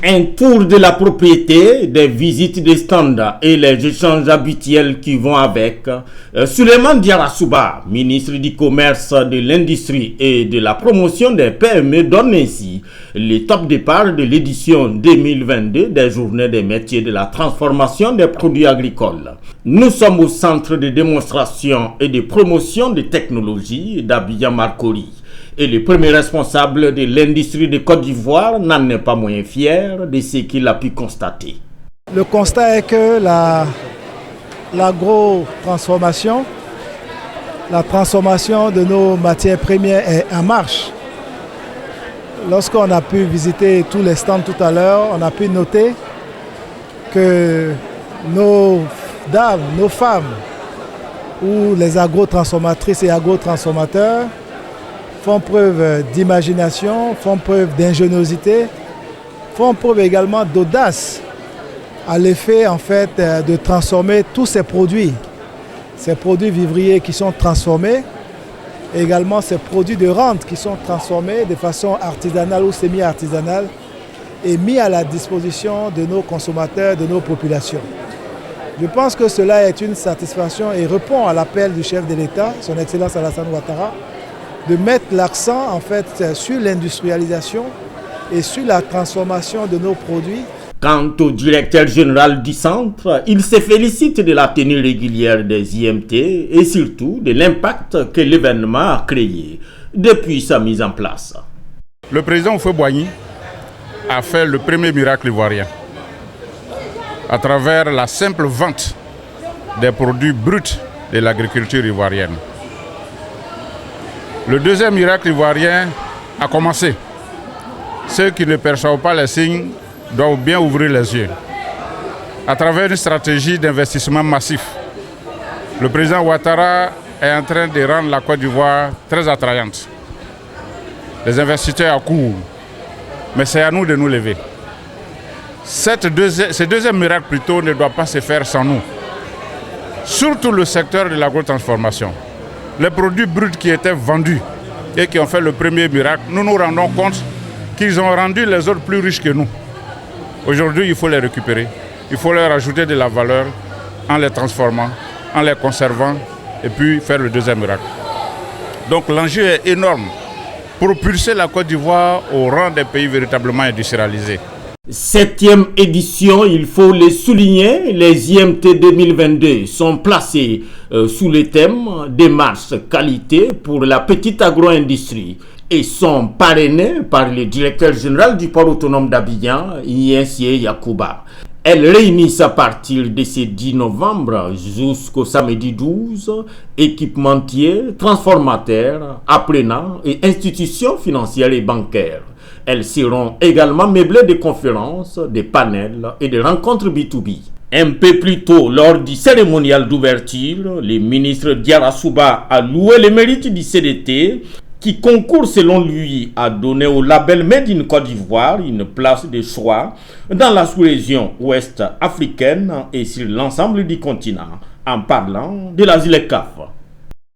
Un tour de la propriété, des visites des stands et les échanges habituels qui vont avec. Souleymane Diarra-Souba, ministre du Commerce, de l'Industrie et de la Promotion des PME, donne ainsi le top départ de l'édition 2022 des Journées des métiers de la transformation des produits agricoles. Nous sommes au centre de démonstration et de promotion des technologies d'Abidjan-Marcory. Et le premier responsable de l'industrie de Côte d'Ivoire n'en est pas moins fier de ce qu'il a pu constater. Le constat est que l'agro-transformation, la transformation de nos matières premières est en marche. Lorsqu'on a pu visiter tous les stands tout à l'heure, on a pu noter que nos dames, nos femmes, ou les agro-transformatrices et agro-transformateurs font preuve d'imagination, font preuve d'ingéniosité, font preuve également d'audace à l'effet en fait de transformer tous ces produits vivriers qui sont transformés, et également ces produits de rente qui sont transformés de façon artisanale ou semi-artisanale et mis à la disposition de nos consommateurs, de nos populations. Je pense que cela est une satisfaction et répond à l'appel du chef de l'État, son Excellence Alassane Ouattara, de mettre l'accent en fait sur l'industrialisation et sur la transformation de nos produits. Quant au directeur général du centre, il se félicite de la tenue régulière des IMT et surtout de l'impact que l'événement a créé depuis sa mise en place. Le président Houphouët-Boigny a fait le premier miracle ivoirien à travers la simple vente des produits bruts de l'agriculture ivoirienne. Le deuxième miracle ivoirien a commencé. Ceux qui ne perçoivent pas les signes doivent bien ouvrir les yeux. À travers une stratégie d'investissement massif, le président Ouattara est en train de rendre la Côte d'Ivoire très attrayante. Les investisseurs accourent, mais c'est à nous de nous lever. Ce deuxième miracle plutôt ne doit pas se faire sans nous. Surtout le secteur de l'agrotransformation. Les produits bruts qui étaient vendus et qui ont fait le premier miracle, nous nous rendons compte qu'ils ont rendu les autres plus riches que nous. Aujourd'hui, il faut les récupérer. Il faut leur ajouter de la valeur en les transformant, en les conservant et puis faire le deuxième miracle. Donc l'enjeu est énorme. Propulser la Côte d'Ivoire au rang des pays véritablement industrialisés. 7e édition, il faut le souligner, les IMT 2022 sont placés sous le thème démarche qualité pour la petite agro-industrie et sont parrainés par le directeur général du port autonome d'Abidjan, Yensie Yacouba. Elles réunissent à partir de ce 10 novembre jusqu'au samedi 12 équipementiers, transformateurs, apprenants et institutions financières et bancaires. Elles seront également meublées de conférences, de panels et de rencontres B2B. Un peu plus tôt, lors du cérémonial d'ouverture, le ministre Diarra-Souba a loué le mérite du CDT qui concourt selon lui à donner au label Made in Côte d'Ivoire une place de choix dans la sous-région ouest africaine et sur l'ensemble du continent en parlant de la ZLECAf.